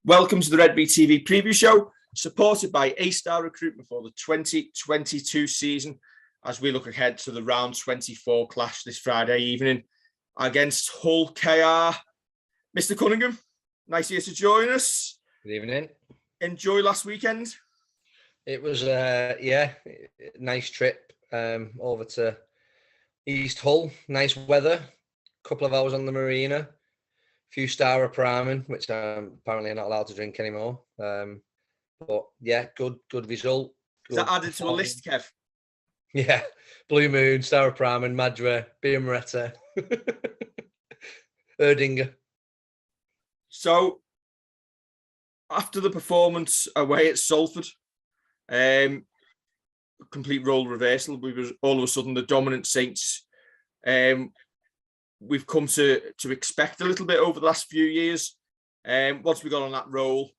Welcome to the Redvee TV preview show, supported by A-Star Recruitment for the 2022 season, as we look ahead to the round 24 clash this Friday evening against Hull KR. Mr. Cunningham, nice of you to join us. Good evening. Enjoy last weekend. It was, nice trip over to East Hull. Nice weather. Couple of hours on the marina. Few star of priming, which I'm apparently not allowed to drink anymore. But yeah, good result. Is that added to a list, Kev? Yeah, Blue Moon, Star of Priming, Madra, Beer Moretta, Erdinger. So, after the performance away at Salford, complete role reversal. We were all of a sudden the dominant Saints. We've come to expect a little bit over the last few years. Once we got on that roll,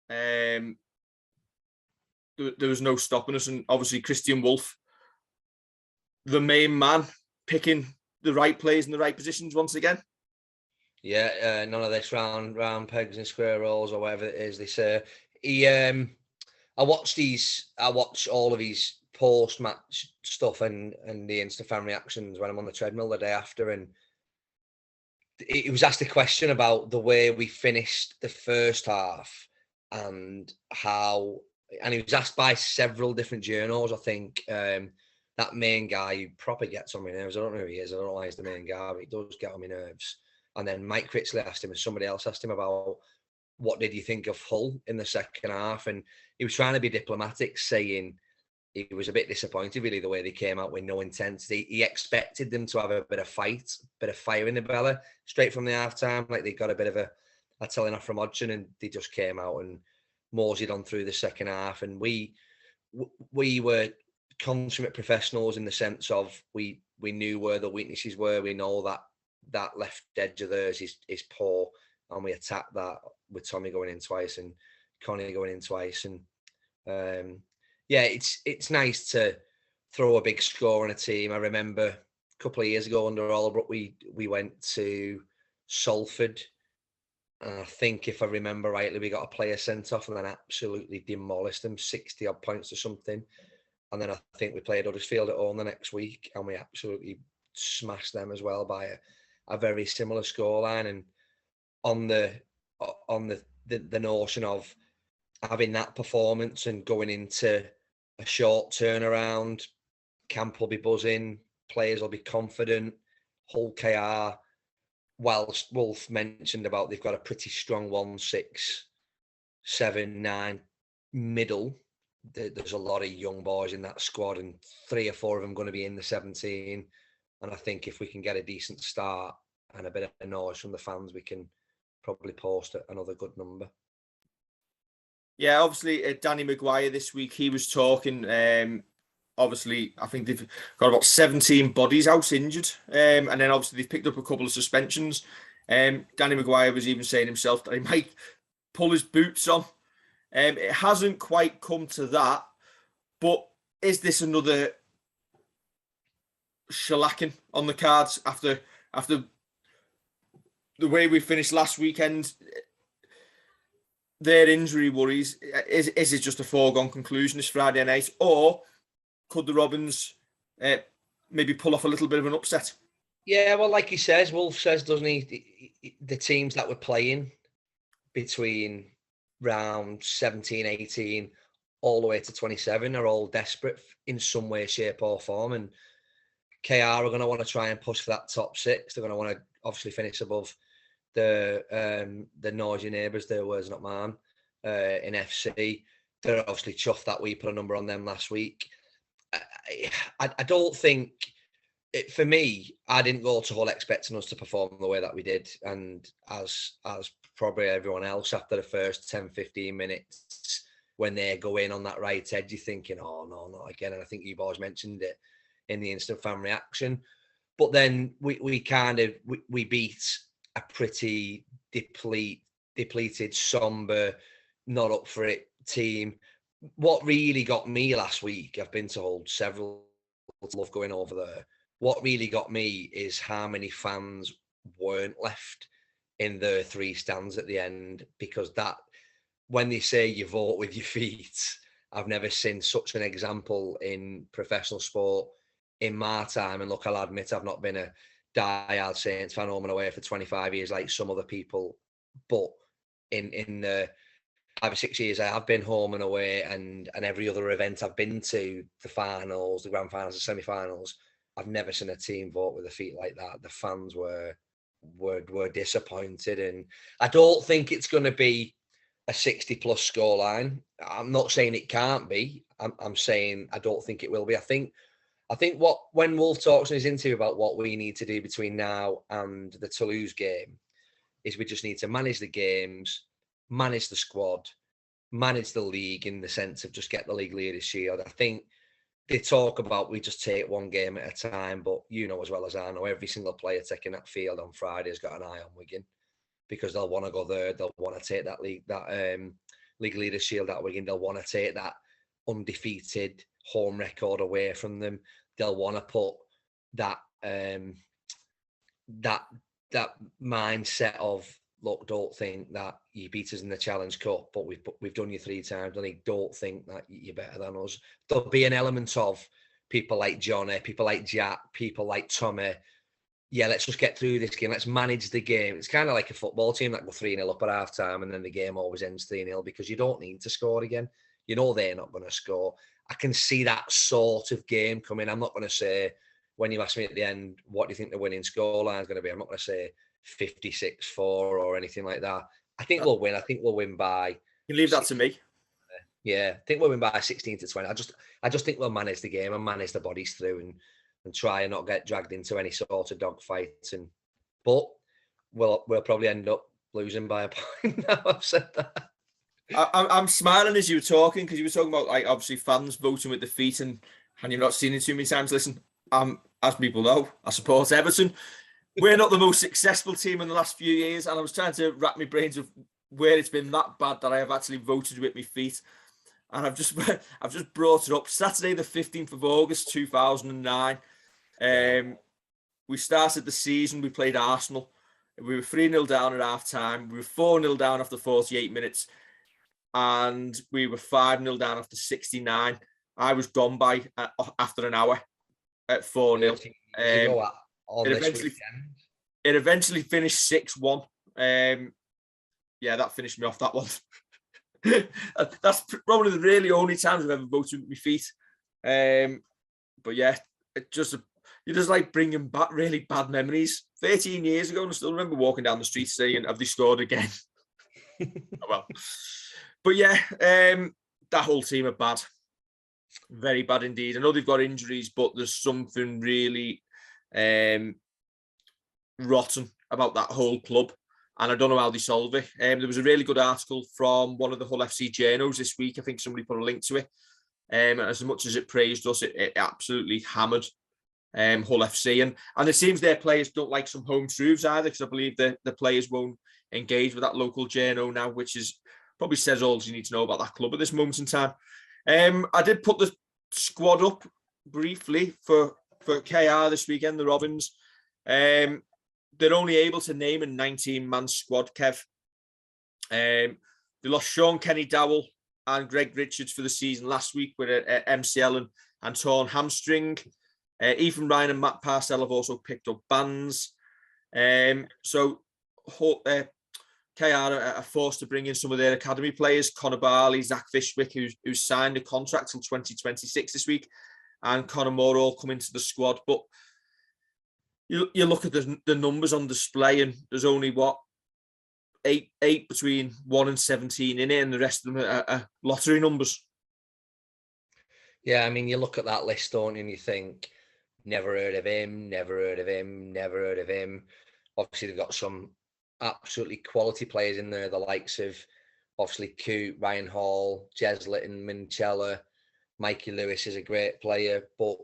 there was no stopping us. And obviously Christian Wolff, the main man, picking the right players in the right positions once again. Yeah, none of this round pegs and square holes or whatever it is they say. I watched all of his post-match stuff and the Insta fan reactions when I'm on the treadmill the day after, and he was asked a question about the way we finished the first half and he was asked by several different journals. I think that main guy who proper gets on my nerves. I don't know who he is. I don't know why he's the main guy, but he does get on my nerves. And then Mike Critchley asked him, and somebody else asked him about what did you think of Hull in the second half, and he was trying to be diplomatic, saying he was a bit disappointed, really, the way they came out with no intensity. He expected them to have a bit of fight, bit of fire in the belly straight from the half-time, like they got a bit of a telling off from Hodgson, and they just came out and moseyed on through the second half. And we were consummate professionals in the sense of we knew where the weaknesses were. We know that left edge of theirs is poor, and we attacked that with Tommy going in twice and Connie going in twice. And yeah, it's nice to throw a big score on a team. I remember a couple of years ago under Albrook, we went to Salford, and I think if I remember rightly, we got a player sent off and then absolutely demolished them, 60 odd points or something. And then I think we played Huddersfield at home the next week, and we absolutely smashed them as well by a very similar scoreline. And on the notion of having that performance and going into a short turnaround, camp will be buzzing, players will be confident. Hull KR, whilst Wolf mentioned about they've got a pretty strong 1, 6, 7, 9 middle, there's a lot of young boys in that squad, and 3 or 4 of them going to be in the 17. And I think if we can get a decent start and a bit of noise from the fans, we can probably post another good number. Yeah, obviously, Danny Maguire this week, he was talking. Obviously, I think they've got about 17 bodies out injured. And then obviously they've picked up a couple of suspensions. Danny Maguire was even saying himself that he might pull his boots on. It hasn't quite come to that. But is this another shellacking on the cards after the way we finished last weekend? Their injury worries, is it just a foregone conclusion this Friday night, or could the Robins maybe pull off a little bit of an upset? Yeah, well, like he says, Wolf says, doesn't he, the teams that were playing between round 17, 18, all the way to 27 are all desperate in some way, shape or form, and KR are going to want to try and push for that top 6. They're going to want to obviously finish above the noisy neighbours, their words not mine, in FC. They're obviously chuffed that we put a number on them last week. I don't think, for me, I didn't go to Hull expecting us to perform the way that we did, and as probably everyone else, after the first 10, 15 minutes, when they go in on that right edge, you're thinking, oh no, not again. And I think you boys mentioned it in the instant fan reaction. But then we beat a pretty depleted, somber, not up for it team. What really got me last week, I've been to hold several, love going over there. What really got me is how many fans weren't left in the 3 stands at the end, because that when they say you vote with your feet, I've never seen such an example in professional sport in my time. And look, I'll admit I've not been a die-hard Saints fan home and away for 25 years like some other people, but in the 5 or 6 years I have been home and away, and every other event I've been to, the finals, the grand finals, the semi-finals, I've never seen a team vote with their feet like that. The fans were disappointed, and I don't think it's going to be a 60+ scoreline. I'm not saying it can't be. I'm saying I don't think it will be. I think when Wolf talks in his interview about what we need to do between now and the Toulouse game is we just need to manage the games, manage the squad, manage the league in the sense of just get the league leaders shield. I think they talk about we just take one game at a time, but you know as well as I know, every single player taking that field on Friday has got an eye on Wigan because they'll want to go there. They'll want to take that league leaders shield at Wigan. They'll want to take that undefeated home record away from them. They'll want to put that that mindset of, look, don't think that you beat us in the Challenge Cup, but we've done you 3 times. And don't think that you're better than us. There'll be an element of people like Johnny, people like Jack, people like Tommy. Yeah, let's just get through this game. Let's manage the game. It's kind of like a football team that go 3-0 up at half time, and then the game always ends 3-0 because you don't need to score again. You know they're not going to score. I can see that sort of game coming. I'm not going to say, when you ask me at the end, what do you think the winning scoreline is going to be? I'm not going to say 56-4 or anything like that. I think we'll win. I think we'll win by. You leave that to me. Yeah, I think we'll win by 16-20. I just think we'll manage the game and manage the bodies through and try and not get dragged into any sort of dogfights. But we'll probably end up losing by a point. Now I've said that. I'm smiling as you were talking because you were talking about, like, obviously fans voting with the feet, and you've not seen it too many times. Listen, as people know, I support Everton. We're not the most successful team in the last few years, and I was trying to wrap my brains of where it's been that bad that I have actually voted with my feet. And I've just brought it up. Saturday, the 15th of August, 2009. We started the season. We played Arsenal. We were 3-0 down at half time. We were 4-0 down after 48 minutes. And we were 5-0 down after 69. I was gone by after an hour at 4-0. It eventually finished 6-1. Yeah, that finished me off, that one. That's probably the really only times I've ever voted with my feet. But yeah, you just like bringing back really bad memories. 13 years ago, and I still remember walking down the street saying, have they scored again? Oh, well. But yeah, that whole team are bad. Very bad indeed. I know they've got injuries, but there's something really rotten about that whole club. And I don't know how they solve it. There was a really good article from one of the Hull FC journos this week. I think somebody put a link to it. As much as it praised us, it absolutely hammered Hull FC. And it seems their players don't like some home truths either, because I believe the players won't engage with that local journo now, which is probably says all you need to know about that club at this moment in time. I did put the squad up briefly for KR this weekend, the Robins. They're only able to name a 19-man squad, Kev. They lost Sean Kenny Dowell and Greg Richards for the season last week with an MCL and torn hamstring. Ethan Ryan and Matt Parcell have also picked up bans. So KR are forced to bring in some of their academy players, Connor Barley, Zach Fishwick, who's signed a contract till 2026 this week, and Connor Moore all come into the squad. But you look at the numbers on display, and there's only eight between 1 and 17 in it, and the rest of them are lottery numbers. Yeah, I mean, you look at that list, don't you, and you think, never heard of him, never heard of him, never heard of him. Obviously, they've got some absolutely quality players in there, the likes of, obviously, Coote, Ryan Hall, Jez Litton, Minchella, Mikey Lewis is a great player, but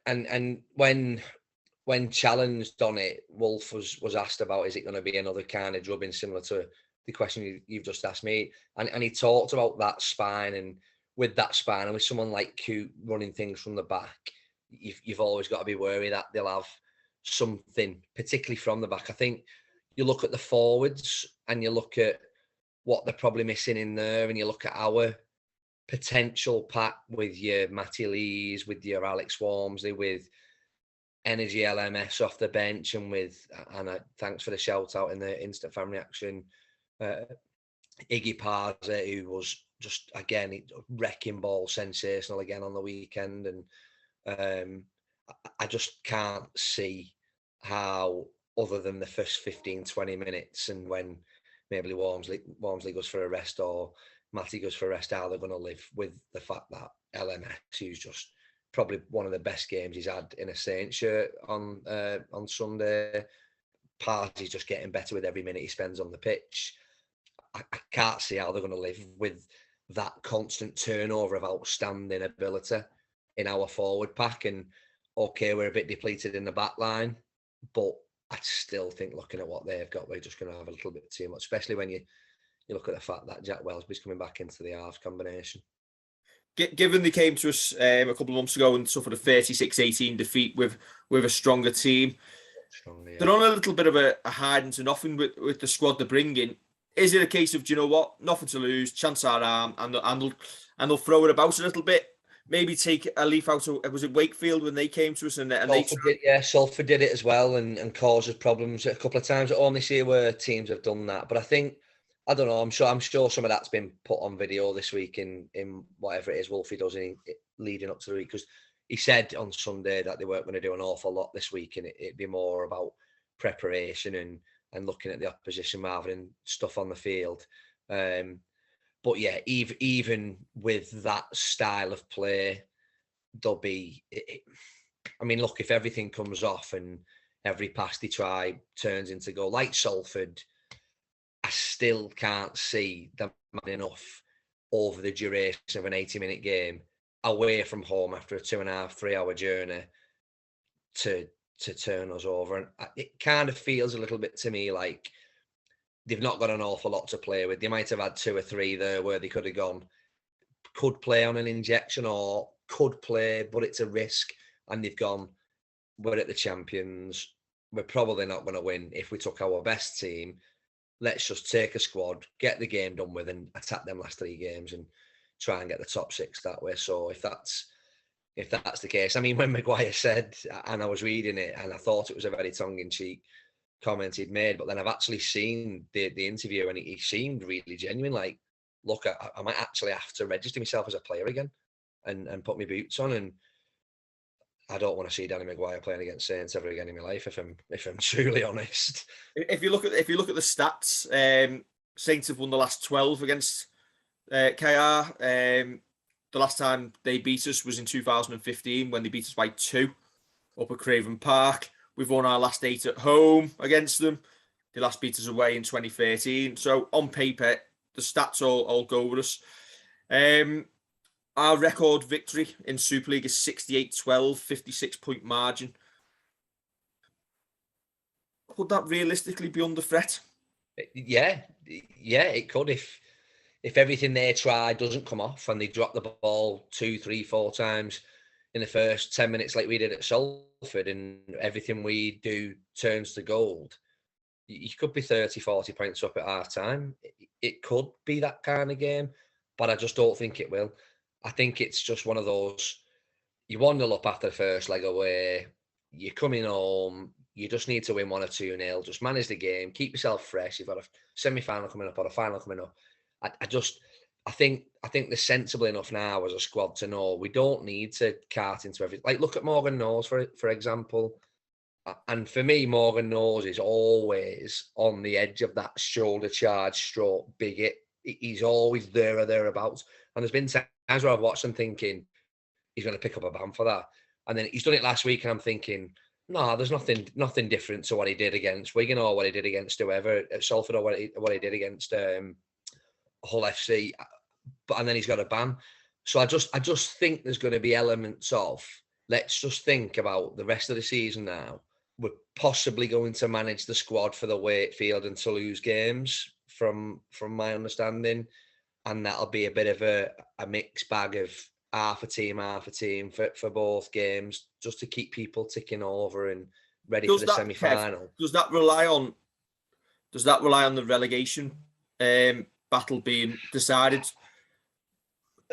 and when challenged on it, Wolf was asked about, is it going to be another kind of drubbing similar to the question you've just asked me, and he talked about that spine, and with that spine and with someone like Coote running things from the back, you've always got to be wary that they'll have something, particularly from the back. I think you look at the forwards and you look at what they're probably missing in there, and you look at our potential pack with your Matty Lees, with your Alex Walmsley, with Energy LMS off the bench, and with thanks for the shout out in the instant fan reaction, Iggy Parza, who was just again wrecking ball, sensational again on the weekend, and I just can't see how, other than the first 15-20 minutes, and when maybe Walmsley goes for a rest or Matty goes for a rest, how they're going to live with the fact that LMS, who's just probably one of the best games he's had in a Saints shirt on Sunday, Parzy's just getting better with every minute he spends on the pitch. I can't see how they're going to live with that constant turnover of outstanding ability in our forward pack. And okay, we're a bit depleted in the back line, but I still think, looking at what they've got, we're just going to have a little bit too much, especially when you look at the fact that Jack Wellsby's coming back into the halves combination. Given they came to us a couple of months ago and suffered a 36-18 defeat with a stronger team, they're on a little bit of a hiding to nothing with the squad they're bringing. Is it a case of, do you know what, nothing to lose, chance our arm, and they'll throw it about a little bit? Maybe take a leaf out of, was it Wakefield when they came to us and Salford did it as well and caused us problems a couple of times. I only see where teams have done that, but I think, I don't know, I'm sure some of that's been put on video this week in whatever it is Wolfie does leading up to the week, because he said on Sunday that they weren't going to do an awful lot this week, and it'd be more about preparation and looking at the opposition rather than stuff on the field. But yeah, even with that style of play, there'll be, I mean, look, if everything comes off and every pass they try turns into goal, like Salford, I still can't see them enough over the duration of an 80-minute game away from home after a 2.5-3 hour journey to turn us over. And it kind of feels a little bit to me like they've not got an awful lot to play with. They might have had 2 or 3 there where they could have gone, could play on an injection or could play, but it's a risk. And they've gone, we're at the champions. We're probably not going to win if we took our best team. Let's just take a squad, get the game done with, and attack them last 3 games and try and get the top 6 that way. So if that's the case, I mean, when Maguire said, and I was reading it, and I thought it was a very tongue-in-cheek comment he'd made, but then I've actually seen the interview, and he seemed really genuine. Like, look, I might actually have to register myself as a player again and put my boots on. And I don't want to see Danny Maguire playing against Saints ever again in my life, if I'm truly honest. If you look at the stats, Saints have won the last 12 against KR. The last time they beat us was in 2015 when they beat us by 2 up at Craven Park. We've won our last 8 at home against them. They last beat us away in 2013. So on paper, the stats all go with us. Our record victory in Super League is 68-12, 56-point margin. Could that realistically be under threat? Yeah, it could if everything they try doesn't come off and they drop the ball 2, 3, 4 times in the first 10 minutes like we did at Salford, and everything we do turns to gold. You could be 30, 40 points up at half time. It could be that kind of game, but I just don't think it will. I think it's just one of those, you 1-0 up after the first leg away, you're coming home, you just need to win 1 or 2-0, just manage the game, keep yourself fresh. You've got a semi-final coming up or a final coming up. I think they're sensible enough now as a squad to know we don't need to cart into everything. Like, look at Morgan Knowles, for example. And for me, Morgan Knowles is always on the edge of that shoulder charge stroke bigot. He's always there or thereabouts. And there's been times where I've watched him thinking he's going to pick up a ban for that. And then he's done it last week, and I'm thinking, no, there's nothing different to what he did against Wigan or what he did against whoever at Salford or what he did against Hull FC. And then he's got a ban. So I just think there's going to be elements of, let's just think about the rest of the season now. We're possibly going to manage the squad for the Wakefield and Toulouse games, from my understanding. And that'll be a bit of a mixed bag of half a team for both games, just to keep people ticking over and ready for the semi-final. Does that rely on the relegation battle being decided.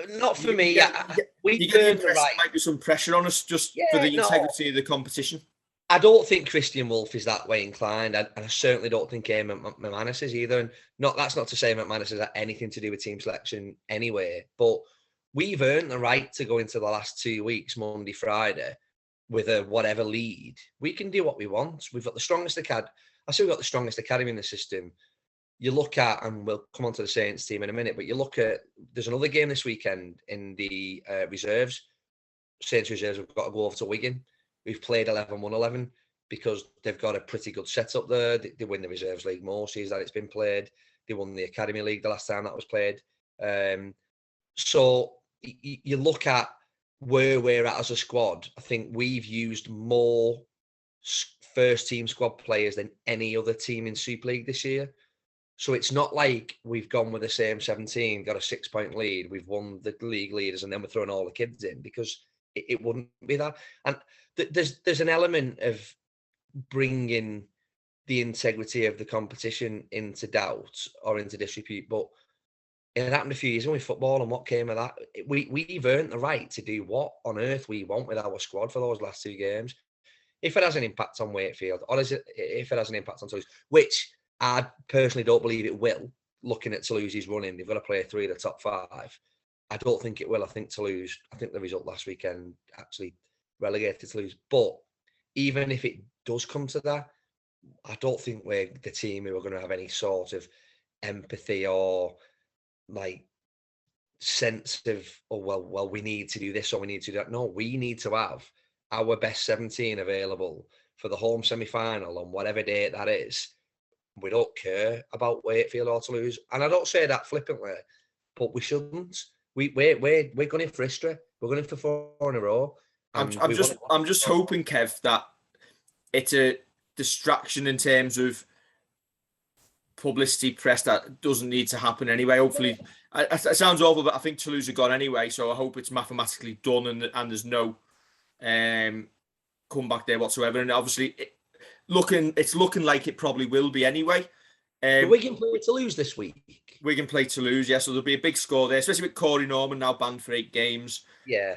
Not for me. You get the impression there might be some pressure on us just for the integrity of the competition. I don't think Christian Wolff is that way inclined, and I certainly don't think McManus is either. And that's not to say McManus has anything to do with team selection anyway, but we've earned the right to go into the last 2 weeks, Monday, Friday, with a whatever lead. We can do what we want. We've got the strongest academy. I say we've got the strongest academy in the system. You look at, and we'll come on to the Saints team in a minute, but you look at, there's another game this weekend in the reserves. Saints reserves have got to go over to Wigan. We've played 11-1-11 because they've got a pretty good setup there. They win the Reserves League more seasons that it's been played. They won the Academy League the last time that was played. So you look at where we're at as a squad. I think we've used more first team squad players than any other team in Super League this year. So it's not like we've gone with the same 17, got a 6-point lead, we've won the league leaders, and then we're throwing all the kids in, because it wouldn't be that. And there's an element of bringing the integrity of the competition into doubt or into disrepute, but it happened a few years ago with football, and what came of that? We've earned the right to do what on earth we want with our squad for those last 2 games. If it has an impact on Wakefield, or if it has an impact on Toulouse, which I personally don't believe it will, looking at Toulouse's running, they've got to play 3 of the top 5. I don't think it will. I think the result last weekend actually relegated Toulouse. But even if it does come to that, I don't think we're the team who are going to have any sort of empathy or like sense of, oh, well, we need to do this or we need to do that. No, we need to have our best 17 available for the home semi-final on whatever date that is. We don't care about Wakefield or Toulouse. And I don't say that flippantly, but we shouldn't. We're going in for history. We're going in for 4 in a row. I'm just hoping, Kev, that it's a distraction in terms of publicity press that doesn't need to happen anyway. Hopefully, it sounds awful, but I think Toulouse are gone anyway, so I hope it's mathematically done and there's no comeback there whatsoever. And obviously, it's looking like it probably will be anyway. Wigan play Toulouse this week. Wigan play Toulouse, yeah, so there'll be a big score there, especially with Corey Norman now banned for 8 games. Yeah.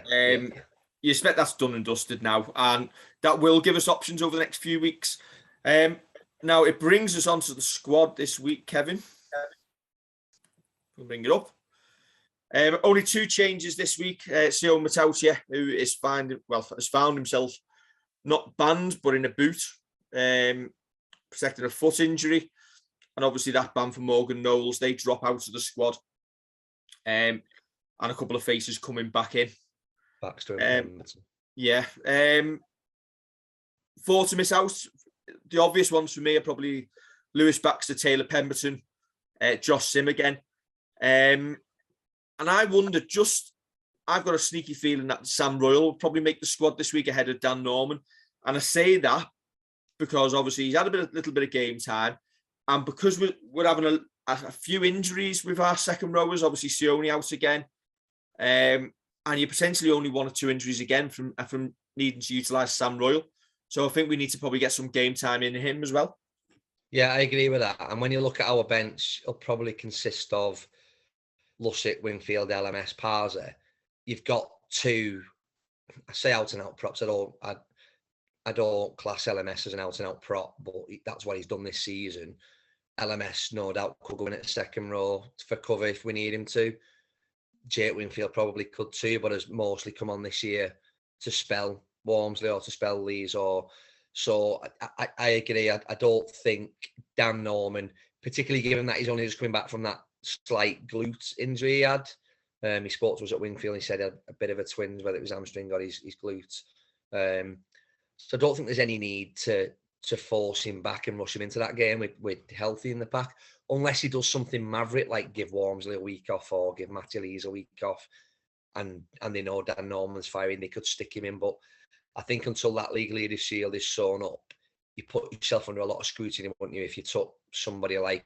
You expect that's done and dusted now, and that will give us options over the next few weeks. Now, it brings us onto the squad this week, Kevin. We'll bring it up. Only 2 changes this week. Sio Matautia, who has found himself not banned, but in a boot, protecting a foot injury. And obviously that ban for Morgan Knowles, they drop out of the squad. And a couple of faces coming back in. Baxter. Yeah. 4 to miss out. The obvious ones for me are probably Lewis Baxter, Taylor Pemberton, Josh Sim again. And I wonder, I've got a sneaky feeling that Sam Royal will probably make the squad this week ahead of Dan Norman. And I say that because obviously he's had a little bit of game time. And because we're having a few injuries with our second rowers, obviously Sione out again. And you potentially only 1 or 2 injuries again from needing to utilise Sam Royal. So I think we need to probably get some game time in him as well. Yeah, I agree with that. And when you look at our bench, it'll probably consist of Lussick, Wingfield, LMS, Parser. You've got 2, I say out-and-out props. I don't class LMS as an out-and-out prop, but that's what he's done this season. LMS, no doubt, could go in at second row for cover if we need him to. Jake Wingfield probably could too, but has mostly come on this year to spell Walmsley or to spell Lees. So I agree. I don't think Dan Norman, particularly given that he's only just coming back from that slight glute injury he had. He spoke to us at Wingfield. He said he had a bit of a twinge, whether it was hamstring or his glute. So I don't think there's any need to force him back and rush him into that game with healthy in the pack, unless he does something maverick like give Walmsley a week off or give Matty Lees a week off, and they know Dan Norman's firing, they could stick him in. But I think until that league leaders shield is sewn up, you put yourself under a lot of scrutiny, wouldn't you, if you took somebody like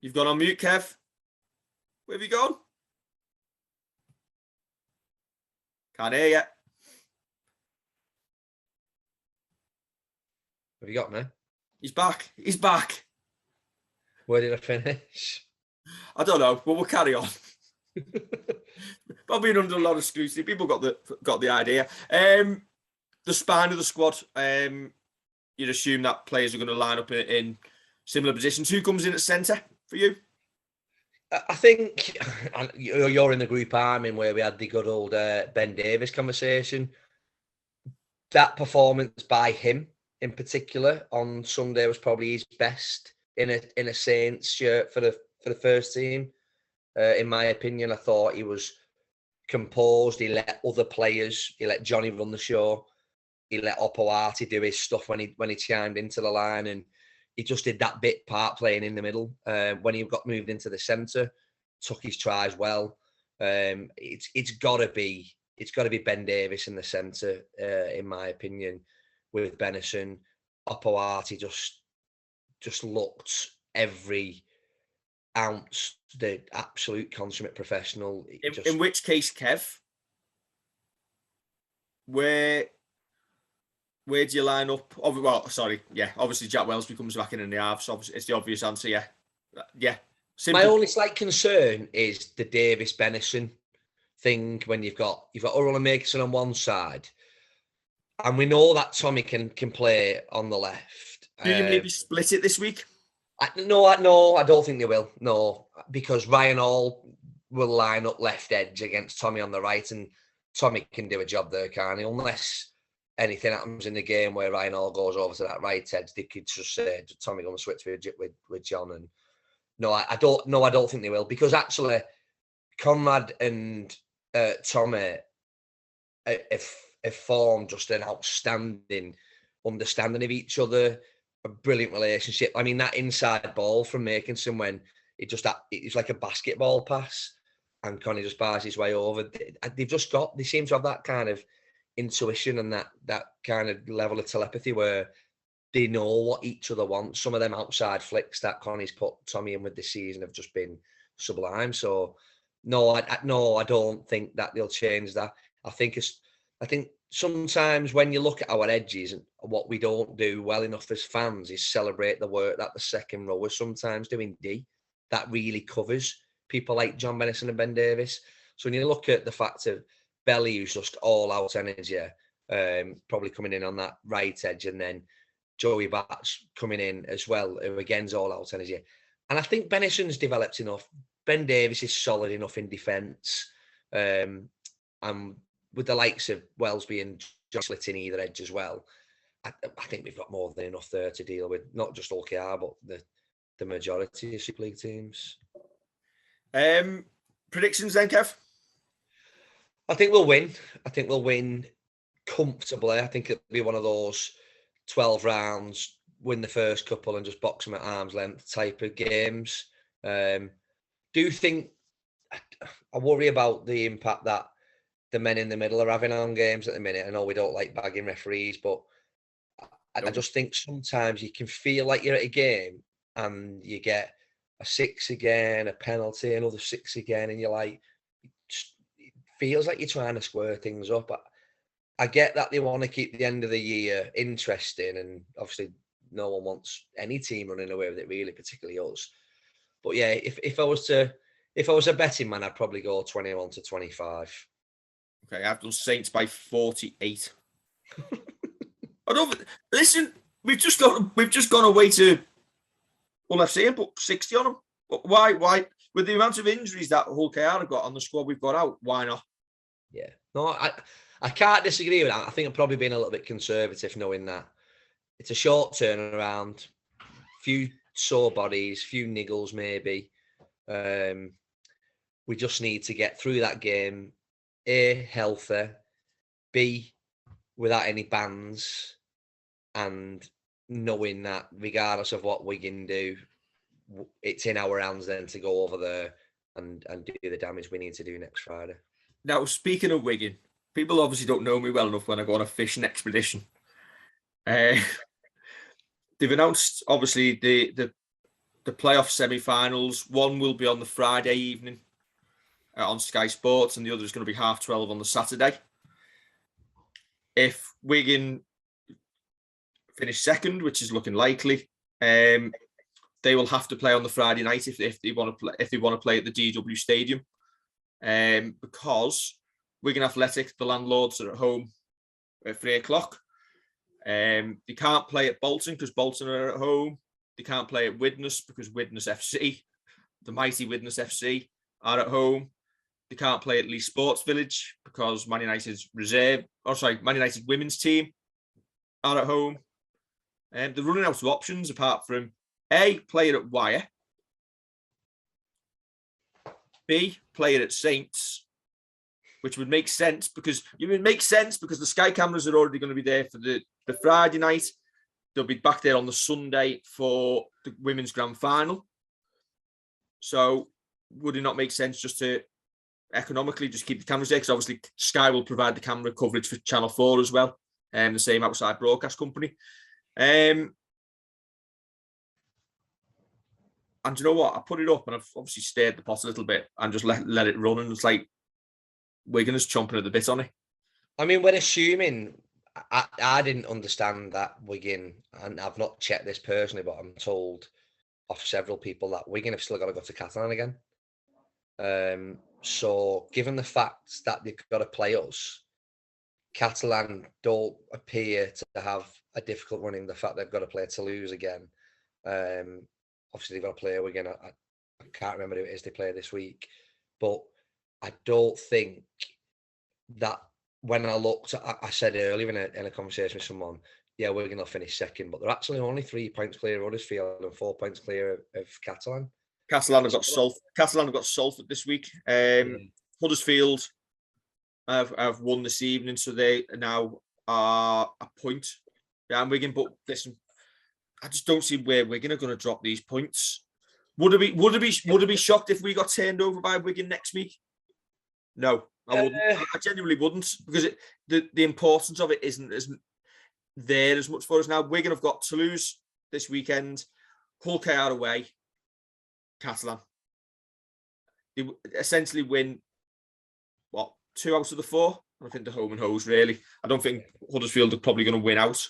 You've gone on mute, Kev. Where have you gone? Can't hear you. Have you got me? He's back. He's back. Where did I finish? I don't know, but we'll carry on. I've been under a lot of scrutiny. People got the idea. The spine of the squad. You'd assume that players are going to line up in similar positions. Who comes in at centre for you? I think you're in the group I'm in where we had the good old Ben Davies conversation. That performance by him in particular on Sunday was probably his best in a Saints shirt for the first team. In my opinion, I thought he was composed. He let other players. He let Johnny run the show. He let Opoati do his stuff when he chimed into the line, and he just did that bit part playing in the middle. When he got moved into the centre, took his tries well. It's got to be Ben Davies in the centre, in my opinion, with Benison. Opoati just looked every ounce the absolute consummate professional. In which case, Kev, where do you line up? Obviously Jack Wellsby comes back in the halves. Obviously, it's the obvious answer. Yeah. My only slight concern is the Davis Benison thing when you've got Urrell and Makerson on one side, and we know that Tommy can play on the left. Do you maybe split it this week? No, I don't think they will. No, because Ryan Hall will line up left edge against Tommy on the right, and Tommy can do a job there, can't he? Unless anything happens in the game where Ryan Hall goes over to that right edge, they could just say Tommy going to switch with John. And I don't think they will, because actually Conrad and Tommy have formed just an outstanding understanding of each other, a brilliant relationship. I mean, that inside ball from Makinson when it's like a basketball pass and Connie just bars his way over. They seem to have that kind of intuition and that kind of level of telepathy where they know what each other wants. Some of them outside flicks that Connie's put Tommy in with this season have just been sublime. So I don't think that they'll change that. I think sometimes when you look at our edges, and what we don't do well enough as fans is celebrate the work that the second row is sometimes doing. That really covers people like John Benison and Ben Davies. So when you look at the fact of Belly, who's just all out energy, probably coming in on that right edge, and then Joey Batch coming in as well, who again's all out energy. And I think Benison's developed enough. Ben Davies is solid enough in defence. And with the likes of Wellsby and John slitting either edge as well, I think we've got more than enough there to deal with, not just OKR, but the majority of Super League teams. Predictions then, Kev? I think we'll win. I think we'll win comfortably. I think it'll be one of those 12 rounds, win the first couple and just box them at arm's length type of games. Do think I worry about the impact that the men in the middle are having on games at the minute. I know we don't like bagging referees, but I just think sometimes you can feel like you're at a game and you get a 6 again, a penalty, another 6 again, and you're like, it feels like you're trying to square things up. I get that they want to keep the end of the year interesting, and obviously no one wants any team running away with it, really, particularly us. But yeah, if I was a betting man, I'd probably go 21-25. Okay, I've done Saints by 48. Listen, we've just gone away to FC and put 60 on them. Why? With the amount of injuries that Hull KR have got on the squad we've got out, why not? Yeah, no, I can't disagree with that. I think I'm probably being a little bit conservative, knowing that it's a short turnaround, few sore bodies, few niggles maybe. We just need to get through that game, A, healthy, B, without any bans, and knowing that regardless of what Wigan do, it's in our hands then to go over there and do the damage we need to do next Friday. Now, speaking of Wigan, people obviously don't know me well enough when I go on a fishing expedition. They've announced, obviously, the playoff semi-finals. One will be on the Friday evening on Sky Sports, and the other is going to be 12:30 on the Saturday. If Wigan finish second, which is looking likely. They will have to play on the Friday night if they want to play at the DW Stadium, because Wigan Athletic, the landlords, are at home at 3:00. They can't play at Bolton because Bolton are at home. They can't play at Widnes because Widnes FC, the mighty Widnes FC, are at home. They can't play at Leigh Sports Village because Man United's Man United women's team are at home. They're running out of options apart from A, play it at Wyre, B, play it at Saints, which would make sense because the Sky cameras are already going to be there for the Friday night. They'll be back there on the Sunday for the women's grand final. So would it not make sense just to economically just keep the cameras there? Because obviously Sky will provide the camera coverage for Channel 4 as well, and the same outside broadcast company. And you know what? I put it up and I've obviously stirred the pot a little bit and just let it run. And it's like Wigan is chomping at the bit on it. I mean, we're assuming. I didn't understand that Wigan, and I've not checked this personally, but I'm told off several people that Wigan have still got to go to Catalan again. So given the fact that they've got to play us, Catalan don't appear to have a difficult running. The fact they've got to play Toulouse again. Obviously, they've got to play Wigan. I can't remember who it is they play this week, but I don't think that. When I looked, I said earlier in a conversation with someone, yeah, we're going to finish second, but they're actually only 3 points clear of Huddersfield and 4 points clear of Catalan. Catalan have got Salford this week. Huddersfield have won this evening, so they now are a point behind Wigan. But listen, I just don't see where Wigan are going to drop these points. Would it be shocked if we got turned over by Wigan next week? No. I wouldn't. I genuinely wouldn't, because the importance of it isn't there as much for us now. Wigan have got Toulouse this weekend, Hull KR away, Catalan. They essentially win, 2 out of the 4? I think the home and hose, really. I don't think Huddersfield are probably going to win out,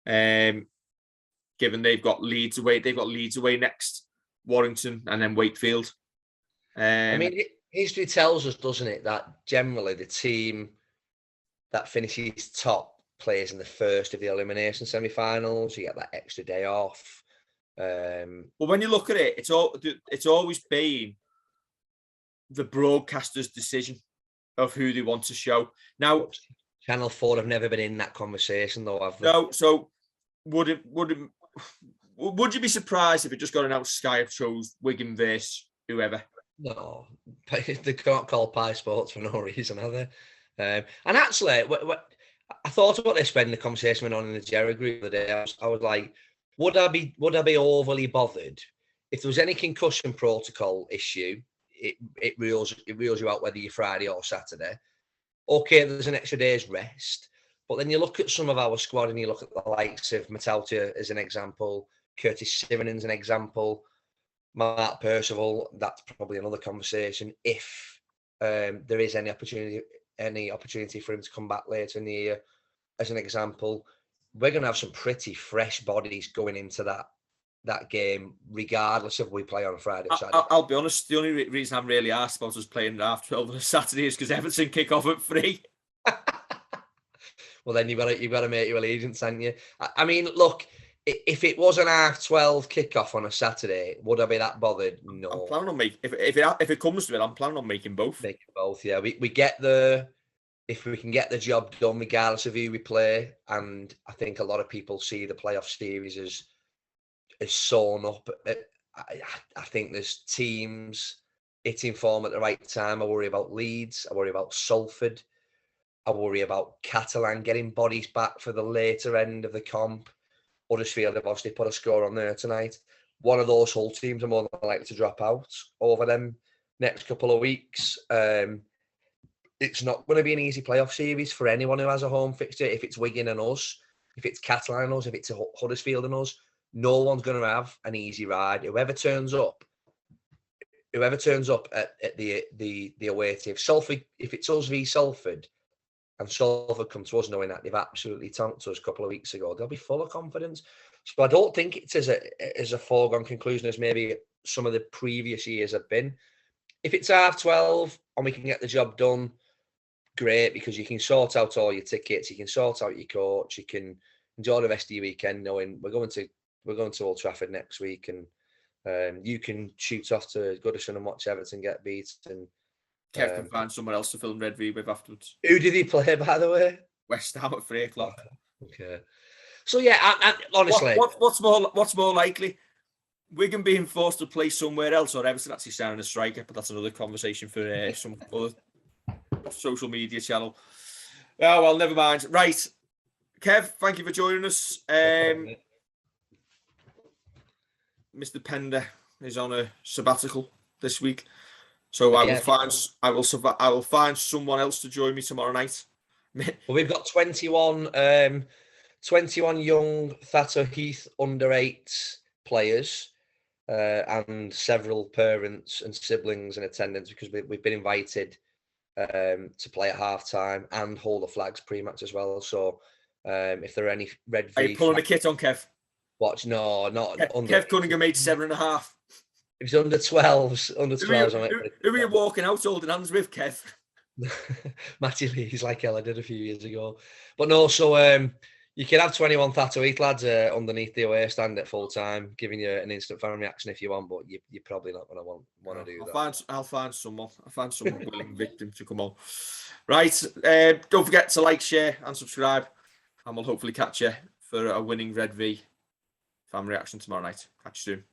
given they've got Leeds away. They've got Leeds away next, Warrington, and then Wakefield. I mean, history tells us, doesn't it, that generally the team that finishes top plays in the first of the elimination semi-finals. You get that extra day off. Well, when you look at it, it's always been the broadcaster's decision of who they want to show. Now, Channel 4 have never been in that conversation, though, have they? No. So would you be surprised if it just got announced Sky shows Wigan versus whoever? No, they can't call Pie Sports for no reason, are they? And actually, I thought about this when the conversation went on in the Jerry group the other day. I was like, would I be overly bothered if there was any concussion protocol issue? It rules you out whether you're Friday or Saturday. Okay, there's an extra day's rest, but then you look at some of our squad and you look at the likes of Matautia as an example, Curtis Simmons as an example. Mark Percival, that's probably another conversation. If there is any opportunity for him to come back later in the year, as an example, we're going to have some pretty fresh bodies going into that game, regardless of we play on a Friday or Saturday. I'll be honest, the only reason I'm really asked about us playing at 12 on a Saturday is because Everton kick off at 3. Well, then you've got to make your allegiance, haven't you? I mean, look. If it was an 12 kickoff on a Saturday, would I be that bothered? No. I'm planning on making if it comes to it, I'm planning on making both. Making both, yeah. We get if we can get the job done, regardless of who we play, and I think a lot of people see the playoff series as sewn up. I think there's teams hitting form at the right time. I worry about Leeds. I worry about Salford. I worry about Catalan getting bodies back for the later end of the comp. Huddersfield have obviously put a score on there tonight. One of those Hull teams are more than likely to drop out over them next couple of weeks. It's not going to be an easy playoff series for anyone who has a home fixture. If it's Wigan and us, if it's Catalan and us, if it's Huddersfield and us, no one's going to have an easy ride. Whoever turns up at the away team, Salford, if it's us v Salford, and Salford come to us knowing that they've absolutely tanked us a couple of weeks ago, they'll be full of confidence. So I don't think it's as a foregone conclusion as maybe some of the previous years have been. If it's half 12 and we can get the job done, great, because you can sort out all your tickets, you can sort out your coach, you can enjoy the rest of your weekend knowing we're going to Old Trafford next week, and you can shoot off to Goodison and watch Everton get beat. And Kev can find someone else to film Redvee with afterwards. Who did he play, by the way? West Ham at 3 o'clock. Okay. So yeah, I honestly, what's more likely? Wigan being forced to play somewhere else, or Everton actually signing a striker? But that's another conversation for some other social media channel. Oh well, never mind. Right, Kev, thank you for joining us. Mr. Pender is on a sabbatical this week, so I will find someone else to join me tomorrow night. Well, we've got 21 young Thatcher Heath under 8 players, and several parents and siblings in attendance, because we've been invited to play at half time and hold the flags pre-match as well. So if there are any Redvee, are you pulling a kit on Kev? Watch, no, not under. Kev Cunningham made 7.5. It was under 12s. Under 12s. Who are you walking out holding hands with, Kev? Matty Lees, like Ella did a few years ago. But no, so you can have 21 Thatcher Heath lads underneath the away stand at full time, giving you an instant fan reaction if you want, but you're probably not going to want to do that. I'll find someone. Willing victim to come on. Right. Don't forget to like, share, and subscribe, and we'll hopefully catch you for a winning Redvee fan reaction tomorrow night. Catch you soon.